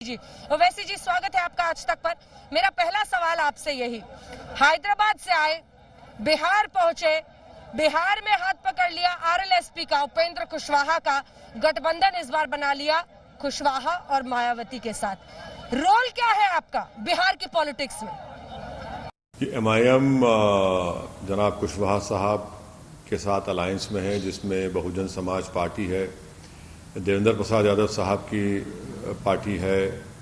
जी ओवैसी जी, स्वागत है आपका आज तक पर। मेरा पहला सवाल आपसे यही, हैदराबाद से आए, बिहार पहुंचे, बिहार में हाथ पकड़ लिया आरएलएसपी का, उपेंद्र कुशवाहा का गठबंधन इस बार बना लिया कुशवाहा और मायावती के साथ। रोल क्या है आपका बिहार की पॉलिटिक्स में? एमआईएम जनाब कुशवाहा साहब के साथ अलायंस में है, जिसमें बहुजन समाज पार्टी है, देवेंद्र प्रसाद यादव साहब की पार्टी है,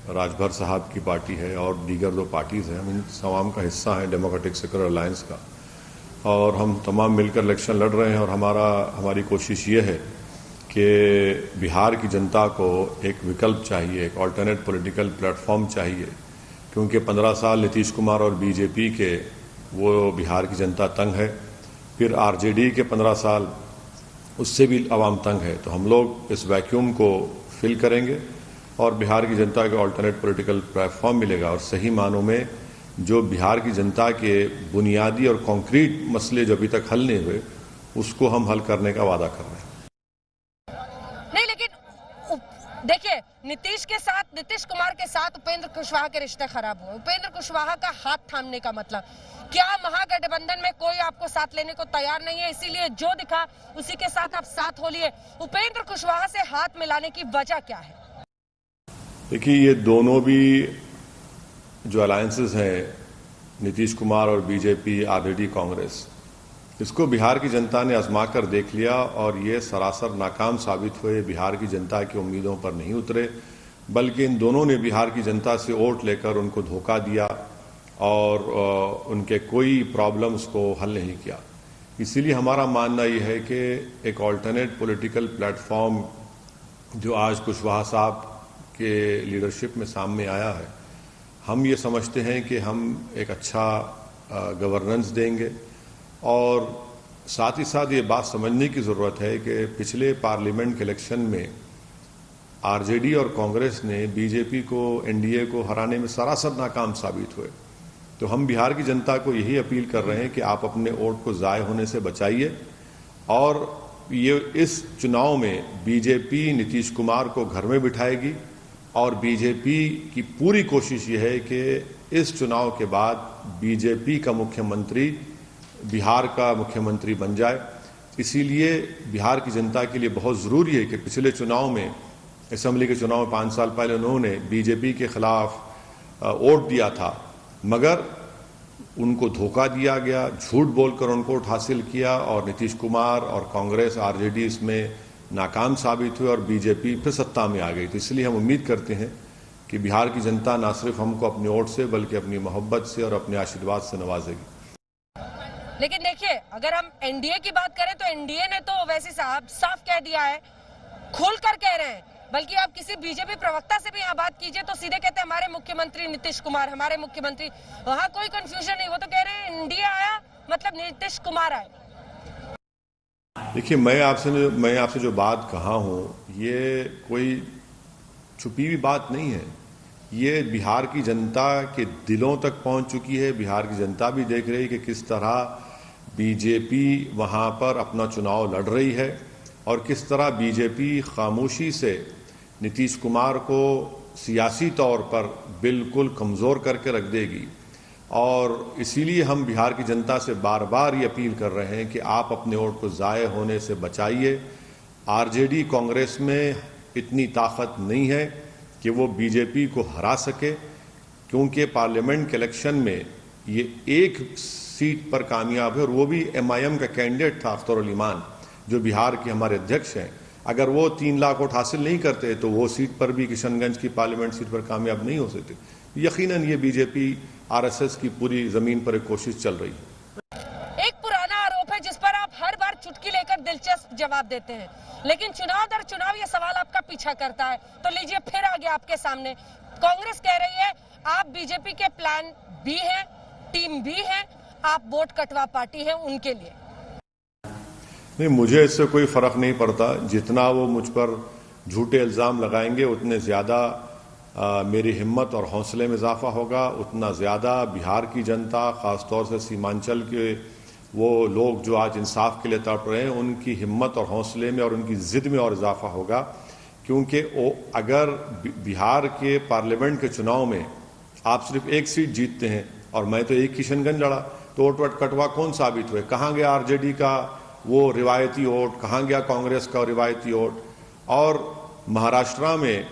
राजभर साहब की पार्टी है और दीगर दो पार्टीज हैं। हम इन तमाम का हिस्सा हैं डेमोक्रेटिक सेक्युलर अलायंस का, और हम तमाम मिलकर इलेक्शन लड़ रहे हैं। और हमारी कोशिश ये है कि बिहार की जनता को एक विकल्प चाहिए, एक ऑल्टरनेट पॉलिटिकल प्लेटफॉर्म चाहिए, क्योंकि 15 साल नीतीश कुमार और बीजेपी के वो बिहार की जनता तंग है। फिर आरजेडी के 15 साल, उससे भी आवाम तंग है। तो हम लोग इस वैक्यूम को फिल करेंगे और बिहार की जनता को ऑल्टरनेट पॉलिटिकल प्लेटफॉर्म मिलेगा, और सही मानों में जो बिहार की जनता के बुनियादी और कॉन्क्रीट मसले जो अभी तक हल नहीं हुए, उसको हम हल करने का वादा कर रहे हैं। नहीं, लेकिन देखिए, नीतीश कुमार के साथ उपेंद्र कुशवाहा के रिश्ते खराब हुए। उपेंद्र कुशवाहा का हाथ थामने का मतलब क्या? महागठबंधन में कोई आपको साथ लेने को तैयार नहीं है, इसीलिए जो दिखा उसी के साथ आप साथ हो लिए। उपेंद्र कुशवाहा से हाथ मिलाने की वजह क्या है? देखिए, ये दोनों भी जो अलायंसेस हैं, नीतीश कुमार और बीजेपी, आरजेडी, कांग्रेस, इसको बिहार की जनता ने आजमा कर देख लिया और ये सरासर नाकाम साबित हुए। बिहार की जनता की उम्मीदों पर नहीं उतरे, बल्कि इन दोनों ने बिहार की जनता से वोट लेकर उनको धोखा दिया और उनके कोई प्रॉब्लम्स को हल नहीं किया। इसीलिए हमारा मानना ये है कि एक ऑल्टरनेट पॉलिटिकल प्लेटफॉर्म जो आज कुशवाहा साहब के लीडरशिप में सामने आया है, हम ये समझते हैं कि हम एक अच्छा गवर्नेंस देंगे। और साथ ही साथ ये बात समझने की ज़रूरत है कि पिछले पार्लियामेंट के इलेक्शन में आरजेडी और कांग्रेस ने बीजेपी को, एनडीए को हराने में सरासर नाकाम साबित हुए। तो हम बिहार की जनता को यही अपील कर रहे हैं कि आप अपने वोट को ज़ाय होने से बचाइए, और ये इस चुनाव में बीजेपी नीतीश कुमार को घर में बिठाएगी, और बीजेपी की पूरी कोशिश ये है कि इस चुनाव के बाद बीजेपी का मुख्यमंत्री बिहार का मुख्यमंत्री बन जाए। इसीलिए बिहार की जनता के लिए बहुत ज़रूरी है कि पिछले चुनाव में, असेंबली के चुनाव में 5 साल पहले उन्होंने बीजेपी के खिलाफ वोट दिया था, मगर उनको धोखा दिया गया, झूठ बोलकर उनको वोट हासिल किया, और नीतीश कुमार और कांग्रेस, आरजेडी इसमें नाकाम साबित हुए और बीजेपी फिर सत्ता में आ गई। तो इसलिए हम उम्मीद करते हैं कि बिहार की जनता न सिर्फ हमको अपने वोट से, बल्कि अपनी मोहब्बत से और अपने आशीर्वाद से नवाजेगी। लेकिन देखिए, अगर हम एनडीए की बात करें तो एनडीए ने तो ओवैसी साहब साफ कह दिया है, खुलकर कह रहे हैं, बल्कि आप किसी बीजेपी प्रवक्ता से भी यहाँ बात कीजिए तो सीधे कहते हैं हमारे मुख्यमंत्री नीतीश कुमार, हमारे मुख्यमंत्री। वहां कोई कंफ्यूजन नहीं, वो तो कह रहे हैं एनडीए आया मतलब नीतीश कुमार आए। देखिए, मैं आपसे जो बात कहा हूँ, ये कोई छुपी हुई बात नहीं है। ये बिहार की जनता के दिलों तक पहुंच चुकी है। बिहार की जनता भी देख रही है कि किस तरह बीजेपी वहां पर अपना चुनाव लड़ रही है, और किस तरह बीजेपी खामोशी से नीतीश कुमार को सियासी तौर पर बिल्कुल कमज़ोर करके रख देगी। और इसीलिए हम बिहार की जनता से बार बार ये अपील कर रहे हैं कि आप अपने वोट को ज़ाय होने से बचाइए। आरजेडी, कांग्रेस में इतनी ताकत नहीं है कि वो बीजेपी को हरा सके, क्योंकि पार्लियामेंट के इलेक्शन में ये एक सीट पर कामयाब है, और वो भी एमआईएम का कैंडिडेट था अख्तर उल ईमान, जो बिहार के हमारे अध्यक्ष हैं। अगर वो 3 लाख वोट हासिल नहीं करते तो वो सीट पर भी, किशनगंज की पार्लियामेंट सीट पर कामयाब नहीं हो सकते। यकीनन ये बीजेपी आरएसएस की पूरी जमीन पर एक कोशिश चल रही है। एक पुराना आरोप है जिस पर आप हर बार चुटकी लेकर दिलचस्प जवाब देते हैं, लेकिन चुनाव दर चुनाव ये सवाल आपका पीछा करता है। तो लीजिए, फिर आ गया आपके सामने। कांग्रेस कह रही है आप बीजेपी के प्लान बी है, टीम बी है, आप वोट कटवा पार्टी है उनके लिए। नहीं, मुझे इससे कोई फर्क नहीं पड़ता। जितना वो मुझ पर झूठे इल्ज़ाम लगाएंगे, उतने ज़्यादा मेरी हिम्मत और हौसले में इजाफा होगा, उतना ज़्यादा बिहार की जनता, ख़ासतौर से सीमांचल के वो लोग जो आज इंसाफ के लिए तड़प रहे हैं, उनकी हिम्मत और हौसले में और उनकी ज़िद में और इजाफा होगा। क्योंकि अगर बिहार के पार्लियामेंट के चुनाव में आप सिर्फ एक सीट जीतते हैं, और मैं तो एक किशनगंज लड़ा, तो वोट कटवा कौन साबित हुए? कहाँ गया आरजेडी का वो रिवायती वोट, कहाँ गया कांग्रेस का रिवायती वोट? और महाराष्ट्र में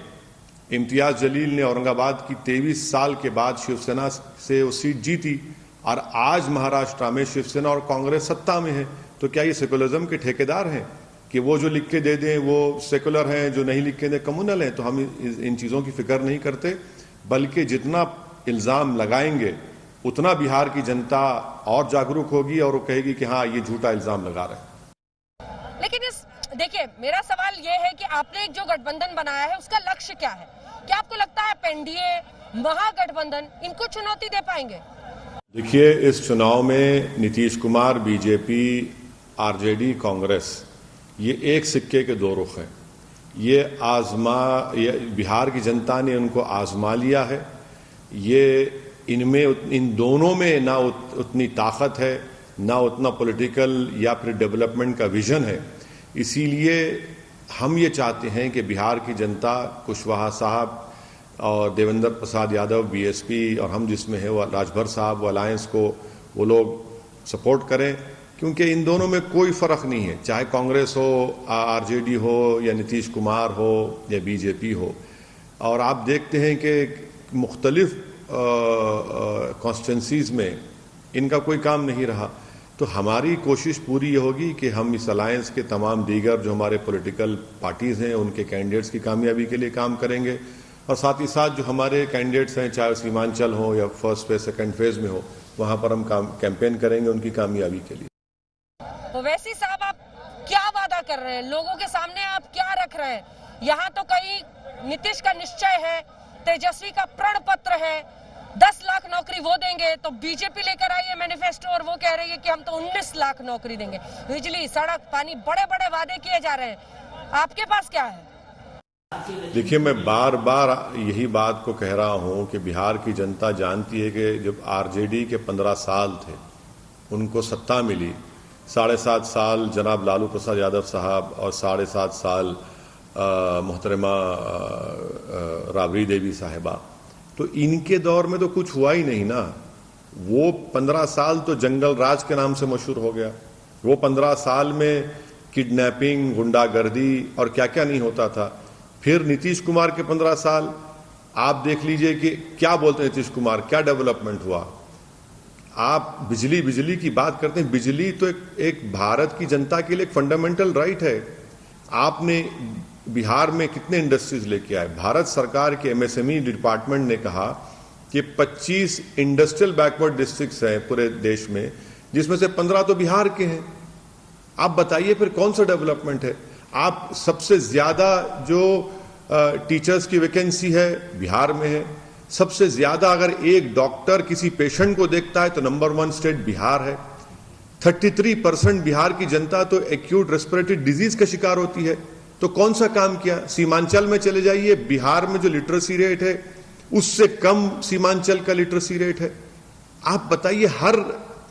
इम्तियाज जलील ने औरंगाबाद की 23 साल के बाद शिवसेना से वो सीट जीती, और आज महाराष्ट्र में शिवसेना और कांग्रेस सत्ता में है। तो क्या ये सेकुलरिज्म के ठेकेदार हैं कि वो जो लिख के दे दें वो सेकुलर हैं, जो नहीं लिख के दें कम्युनल हैं? तो हम इन चीज़ों की फिक्र नहीं करते, बल्कि जितना इल्ज़ाम लगाएंगे उतना बिहार की जनता और जागरूक होगी और वो कहेगी कि हाँ, ये झूठा इल्ज़ाम लगा रहे हैं। लेकिन देखिए, मेरा सवाल ये है कि आपने एक जो गठबंधन बनाया है उसका लक्ष्य क्या है? क्या आपको लगता है एनडीए, महागठबंधन इनको चुनौती दे पाएंगे? देखिए, इस चुनाव में नीतीश कुमार, बीजेपी, आरजेडी, कांग्रेस, ये एक सिक्के के दो रुख हैं। ये बिहार की जनता ने उनको आजमा लिया है। ये इन दोनों में ना उतनी ताकत है, ना उतना पॉलिटिकल या फिर डेवलपमेंट का विजन है। इसीलिए हम ये चाहते हैं कि बिहार की जनता कुशवाहा साहब और देवेंद्र प्रसाद यादव बीएसपी, और हम जिसमें है वो राजभर साहब, वो अलायंस को वो लोग सपोर्ट करें, क्योंकि इन दोनों में कोई फ़र्क नहीं है, चाहे कांग्रेस हो, आरजेडी हो, या नीतीश कुमार हो, या बीजेपी हो। और आप देखते हैं कि मुख्तलिफ कॉन्स्टिट्यूंसीज़ में इनका कोई काम नहीं रहा। तो हमारी कोशिश पूरी ये होगी कि हम इस अलायंस के तमाम दीगर जो हमारे पॉलिटिकल पार्टीज़ हैं उनके कैंडिडेट्स की कामयाबी के लिए काम करेंगे, और साथ ही साथ जो हमारे कैंडिडेट्स हैं, चाहे सीमांचल हो या फर्स्ट फेज सेकंड फेज में हो, वहाँ पर हम कैंपेन करेंगे उनकी कामयाबी के लिए। ओवैसी साहब, आप क्या वादा कर रहे हैं लोगों के सामने? आप क्या रख रहे हैं? यहाँ तो कहीं नीतीश का निश्चय है, तेजस्वी का प्रण पत्र है, 10 लाख नौकरी वो देंगे, तो बीजेपी लेकर आई है मैनिफेस्टो और वो कह रही है कि हम तो 19 लाख नौकरी देंगे। बिजली, सड़क, पानी, बड़े बड़े वादे किए जा रहे हैं। आपके पास क्या है? देखिए, मैं बार बार यही बात को कह रहा हूं कि बिहार की जनता जानती है कि जब आरजेडी के 15 साल थे, उनको सत्ता मिली, 7.5 साल जनाब लालू प्रसाद यादव साहब और 7.5 साल मोहतरमा राबड़ी देवी साहिबा, तो इनके दौर में तो कुछ हुआ ही नहीं ना। वो 15 साल तो जंगल राज के नाम से मशहूर हो गया। वो 15 साल में किडनैपिंग, गुंडागर्दी और क्या क्या नहीं होता था। फिर नीतीश कुमार के 15 साल आप देख लीजिए कि क्या बोलते हैं नीतीश कुमार, क्या डेवलपमेंट हुआ। आप बिजली की बात करते हैं, बिजली तो एक भारत की जनता के लिए एक फंडामेंटल राइट है। आपने बिहार में कितने इंडस्ट्रीज लेके आए? भारत सरकार के एमएसएमई डिपार्टमेंट ने कहा कि 25 इंडस्ट्रियल बैकवर्ड डिस्ट्रिक्ट्स हैं पूरे देश में, जिसमें से 15 तो बिहार के हैं। आप बताइए फिर कौन सा डेवलपमेंट है? आप सबसे ज्यादा जो टीचर्स की वैकेंसी है बिहार में है। सबसे ज्यादा अगर एक डॉक्टर किसी पेशेंट को देखता है तो नंबर 1 स्टेट बिहार है। 33% बिहार की जनता तो एक्यूट रेस्पिरेटरी डिजीज का शिकार होती है। तो कौन सा काम किया? सीमांचल में चले जाइए, बिहार में जो लिटरेसी रेट है उससे कम सीमांचल का लिटरेसी रेट है। आप बताइए, हर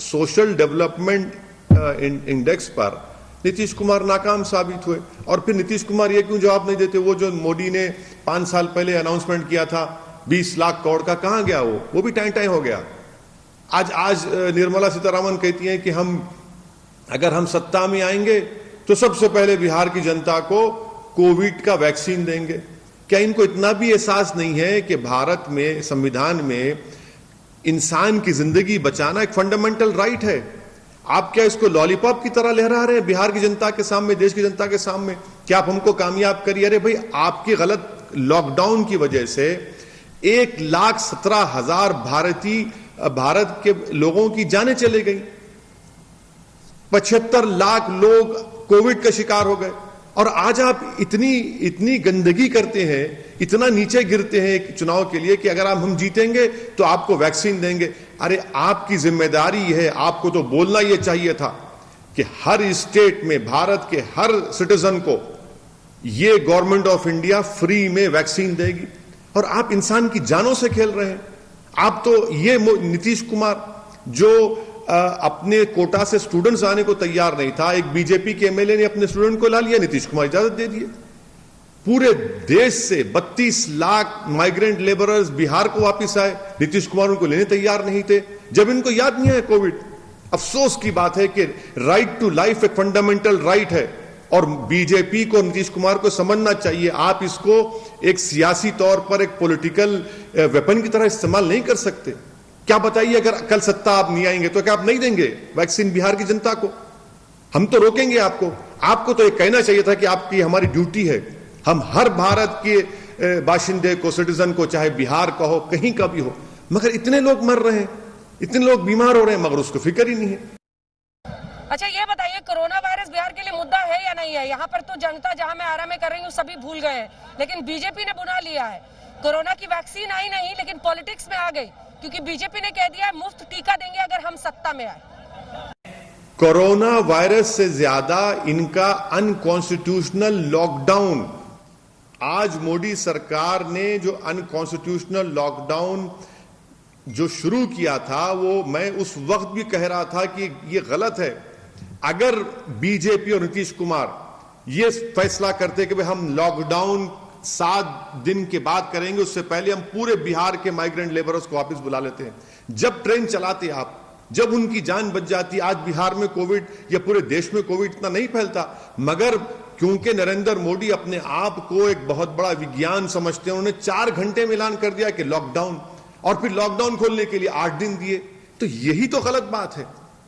सोशल डेवलपमेंट इंडेक्स पर नीतीश कुमार नाकाम साबित हुए। और फिर नीतीश कुमार ये क्यों जवाब नहीं देते? वो जो मोदी ने 5 साल पहले अनाउंसमेंट किया था 20 लाख करोड़ का, कहां गया वो भी टाइम हो गया। आज निर्मला सीतारामन कहती हैं कि अगर हम सत्ता में आएंगे तो सबसे पहले बिहार की जनता को कोविड का वैक्सीन देंगे। क्या इनको इतना भी एहसास नहीं है कि भारत में संविधान में इंसान की जिंदगी बचाना एक फंडामेंटल राइट है? आप क्या इसको लॉलीपॉप की तरह लहरा रहे हैं बिहार की जनता के सामने, देश की जनता के सामने? क्या आप हमको कामयाब करिए? अरे भाई, आपकी गलत लॉकडाउन की वजह से 1,17,000 भारत के लोगों की जानें चली गई। 75 लाख लोग कोविड का शिकार हो गए। और आज आप इतनी गंदगी करते हैं, इतना नीचे गिरते हैं एक चुनाव के लिए कि अगर हम जीतेंगे तो आपको वैक्सीन देंगे। अरे, आपकी जिम्मेदारी है, आपको तो बोलना यह चाहिए था कि हर स्टेट में भारत के हर सिटीजन को ये गवर्नमेंट ऑफ इंडिया फ्री में वैक्सीन देगी। और आप इंसान की जानों से खेल रहे हैं। आप तो ये नीतीश कुमार जो अपने कोटा से स्टूडेंट्स आने को तैयार नहीं था, एक बीजेपी के एमएलए ने अपने स्टूडेंट को ला लिया, नीतीश कुमार इजाजत दे दिए। पूरे देश से 32 लाख माइग्रेंट लेबरर्स बिहार को वापस आए। नीतीश कुमार उनको लेने तैयार नहीं थे जब इनको याद नहीं है कोविड। अफसोस की बात है कि राइट टू लाइफ एक फंडामेंटल राइट है और बीजेपी को, नीतीश कुमार को समझना चाहिए आप इसको एक सियासी तौर पर एक पॉलिटिकल वेपन की तरह इस्तेमाल नहीं कर सकते। क्या बताइए, अगर कल सत्ता आप नहीं आएंगे तो क्या आप नहीं देंगे वैक्सीन बिहार की जनता को? हम तो रोकेंगे आपको। आपको तो ये कहना चाहिए था कि आपकी हमारी ड्यूटी है, हम हर भारत के बाशिंदे को, सिटीजन को, चाहे बिहार का हो, कहीं का भी हो, मगर इतने लोग मर रहे हैं, इतने लोग बीमार हो रहे हैं, मगर उसको फिक्र ही नहीं है। अच्छा ये बताइए, कोरोना वायरस बिहार के लिए मुद्दा है या नहीं है? यहाँ पर तो जनता, जहां मैं आरा में कर रही हूँ, सभी भूल गए हैं, लेकिन बीजेपी ने बुना लिया है। कोरोना की वैक्सीन आई नहीं, लेकिन पॉलिटिक्स में आ गई, क्योंकि बीजेपी ने कह दिया है मुफ्त टीका देंगे अगर हम सत्ता में आए। कोरोना वायरस से ज्यादा इनका अनकॉन्स्टिट्यूशनल लॉकडाउन, आज मोदी सरकार ने जो अनकॉन्स्टिट्यूशनल लॉकडाउन जो शुरू किया था, वो मैं उस वक्त भी कह रहा था कि ये गलत है। अगर बीजेपी और नीतीश कुमार ये फैसला करते कि भाई हम लॉकडाउन 7 दिन के बाद करेंगे, उससे पहले हम पूरे बिहार के माइग्रेंट लेबरर्स को वापस बुला लेते हैं। जब ट्रेन चलाते आप, जब उनकी जान बच जाती। आज बिहार में कोविड या पूरे देश में कोविड इतना नहीं फैलता, मगर क्योंकि नरेंद्र मोदी अपने आप को एक बहुत बड़ा विज्ञान समझते हैं, उन्होंने 4 घंटे में ऐलान कर दिया कि लॉकडाउन, और फिर लॉकडाउन खोलने के लिए 8 दिन दिए। तो यही तो गलत बात है।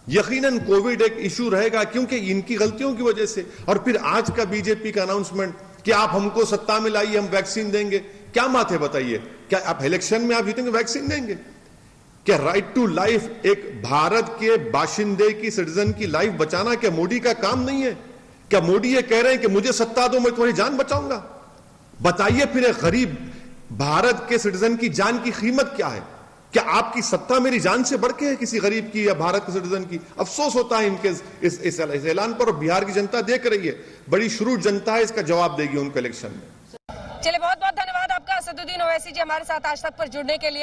यकीनन कोविड एक इशू रहेगा क्योंकि इनकी गलतियों की वजह से। और फिर आज का बीजेपी का अनाउंसमेंट कि आप हमको सत्ता में लाइए, हम वैक्सीन देंगे। क्या बात है बताइए? क्या आप इलेक्शन में आप जीतेंगे वैक्सीन देंगे? क्या राइट टू लाइफ, एक भारत के बाशिंदे की, सिटीजन की लाइफ बचाना क्या मोदी का काम नहीं है? क्या मोदी ये कह रहे हैं कि मुझे सत्ता दो, मैं तुम्हारी जान बचाऊंगा? बताइए फिर एक गरीब भारत के सिटीजन की जान की कीमत क्या है? क्या आपकी सत्ता मेरी जान से बढ़ के है किसी गरीब की या भारत के सिटीजन की? अफसोस होता है इनके इस ऐलान पर। बिहार की जनता देख रही है, बड़ी शुरूर जनता है, इसका जवाब देगी उनको इलेक्शन में। चलिए, बहुत बहुत धन्यवाद आपका असदुद्दीन ओवैसी जी हमारे साथ आज तक पर जुड़ने के लिए।